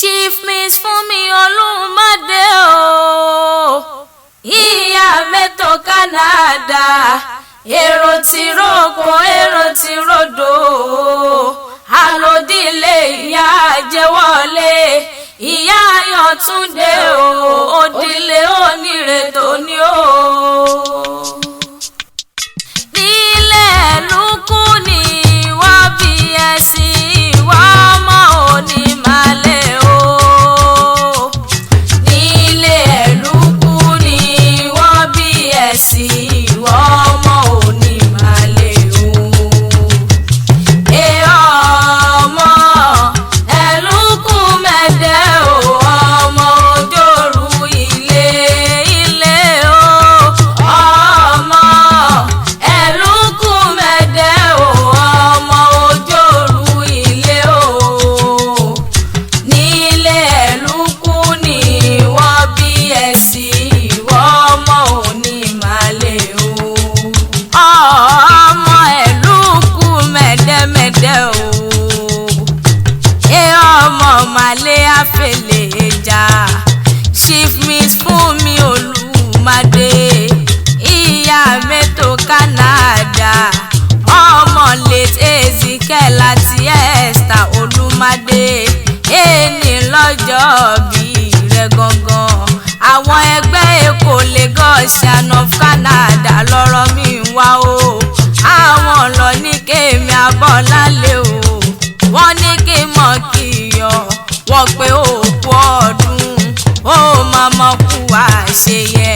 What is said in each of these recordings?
Chief Miss Fúnmi Olúmádé o, ìyá mẹ́tò Canada, èrò ti roko èrò ti rodo, àlòdìlé ìyá Àjẹwọlé, ìyá Ayọ̀túndé o, òdìlé onírètò ni o. Nílẹ̀ lúkú ni wọ́n bí ẹ̀sìn ìwà ọmọ òní màlẹ́ o. Nílẹ̀ lúkú ni wọ́n bí ẹ̀sìn ìwà ọmọ òní màlẹ́ o. Ọmọ ẹ̀lúkú mẹ́dẹ́ o, ọmọ òjòrú ilé ilé o. Ọmọ ẹ̀lúkú mẹ́dẹ́ o, ọmọ òjòrú ilé o. Nílẹ̀ ẹ̀lúkú ni wọ́n bí ẹ̀sìn ìwọ ọmọ òní màlẹ́ o. Ọmọ ẹ̀lúkú mẹ́dẹ́mẹ́dẹ́ o. Ọmọ màlẹ́ àfẹlẹ̀ ẹja. Chief Miss Fúnmi Olúmádé, ìyá mẹ́tò Canada, ọmọ late Ezekiel àti Esther Olúmádé, ẹni lọ́jọ́ bí rẹ̀ gangan. Àwọn ẹgbẹ́ Èkó Lagosian of Canada lọ́rọ̀ mi wá o. Àwọn lọ ní kémi Abọ́lálé o, wọ́n ní kí n mọ̀ kí yọ wọ́n pé òkú ọdún ó mọ̀mọ́ kú àṣeyẹ.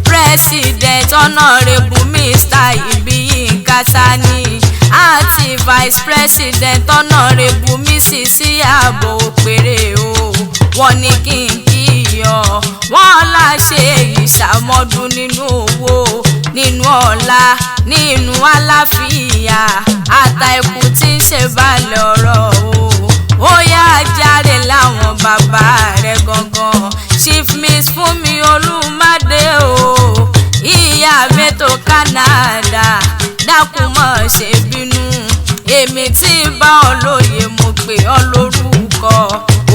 President Honorable Mr. Ibiyinka Sani àti Vice President Honorable Mrs. Iyabo Opere o, wọ́n ní kí n kí yọ wọ́n láṣẹ ìṣàmọ́dún nínú owó, nínú ọlá, nínú àlàáfíà, àtàìkú tí ń ṣe balẹ̀ ọ̀rọ̀ o. Ó yá jáde láwọn bàbá rẹ̀ gangan. Chief Miss Fúnmi Olúmádé o, ìyá mẹ́tò Canada, dákun mọ́ ṣe bínú. Èmi tí bá ọ lóye mo pè ọ lórúkọ,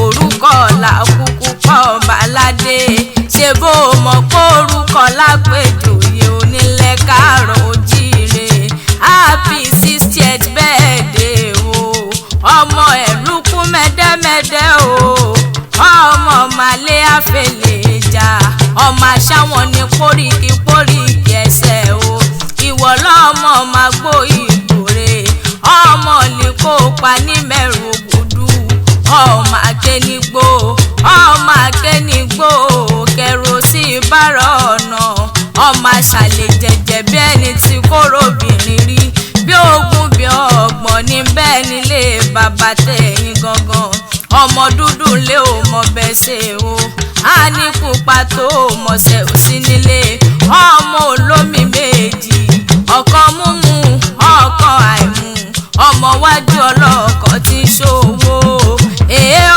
orúkọ làkúkú kọ́ Bàládé. Ṣé bó mọ̀ pé orúkọ lágbèjòyè onílẹ̀ Káàárọ̀ Oòjíire. Happy 60th birthday o, ọmọ ẹ̀lúkú mẹ́dẹ́mẹ́dẹ́ o. Ọmọ màlẹ́ àfẹlẹ̀ ẹja, ọmọ àṣàwọn ní póríkì ẹsẹ̀ o. Ìwọ lọ́mọ máa gbó ìgbòrè, ọmọ lè kópa ní mẹ́rù ògùdù. Ọmọ akénigbó, ọmọ akénigbó, kẹrosí bára ọ̀nà. Ọmọ àṣàlẹ̀ jẹ̀jẹ̀ bí ẹni tí kórobìnrin rí, bí ogún bí ọgbọ̀n ní bẹ́ẹ̀ nílé bàbá tẹ̀yìn gangan. Ọmọ dúdú lé o mọ̀ bẹ́ẹ̀ ṣe o, a ní pupa tó mọ̀ṣẹ́ ò sí nílé. Ọmọ olómi méjì, ọ̀kan múmu ọ̀kan àìmú, ọmọ wájú ọlọ́kọ̀ tí ń ṣòwò.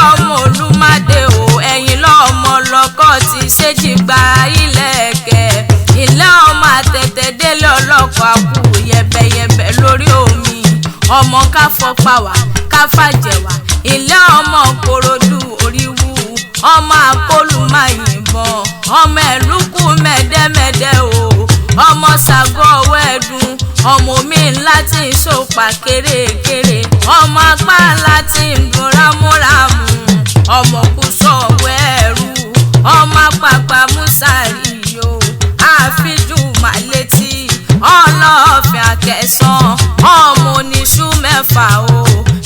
Ọmọ Olúmádé o, ẹ̀yìn lọ́mọ lọ́kọ̀ tí ṣèjì gba ilẹ̀kẹ̀. Ilé ọmọ àtẹ̀tẹ̀ délé ọlọ́kọ̀ àkú yẹ̀bẹ̀yẹ̀bẹ̀ lórí omi. Ọmọ káfọ́pàwà káfàjẹ̀wà, ilé ọmọ Kòròdú oríwú, ọmọ akólùmáyìnbọn, ọmọ ẹ̀lúkú mẹ́dẹ́mẹ́dẹ́ o. Ọmọ Ṣàgọ́ ọwọ́ ẹ̀dùn, ọmọ omi ńlá tí ń ṣòpà kérékéré, ọmọ apá ńlá tí ń dùn rámúrámù, ọmọ kùsọ̀ ọwọ́ ẹ̀rú, ọmọ apàpà músàárì yo, àfijù màlétí, ọlọ́ọ̀fẹ́ àkẹsàn, ọmọ oníṣú mẹ́fà o.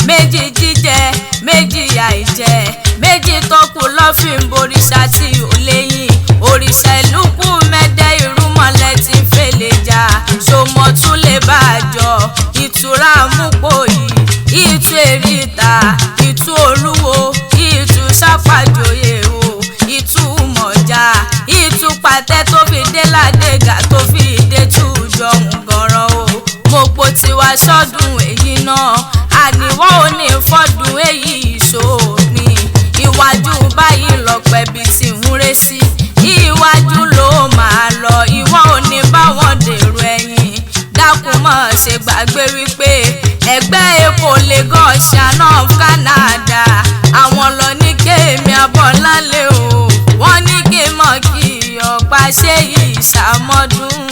Méjì jíjẹ méjì àìjẹ, méjì tó kù lọ́fìn borìṣà tí ò léyìn. Òrìṣà ìlúkú mẹ́dẹ́ irúmọlẹ̀ tí ń fèlè jà, ṣòmọ̀ tún lè bá a jọ. Ìtura àmúpò yìí, ìtú èríta, ìtú olúwo, ìtú sápàjòyè o, ìtú mọ̀já, ìtú pàtẹ́ tó fi dé ládégà tó fi dé tújọ ǹgọ̀ràn o. Mo po tiwa sọ́dún èyí náà, àníwọ́ ò ní fọ́dún èyí ìṣòpin. Iwájú báyìí lọ̀pẹ̀ bí ti ń ré sí, iwájú ló máa lọ, ìwọ ò ní báwọn dèrò ẹ̀yìn. Dákun mọ́ ṣe gbàgbé wípé ẹgbẹ́ Èkó Lagosian of Canada ìsàmọ́dún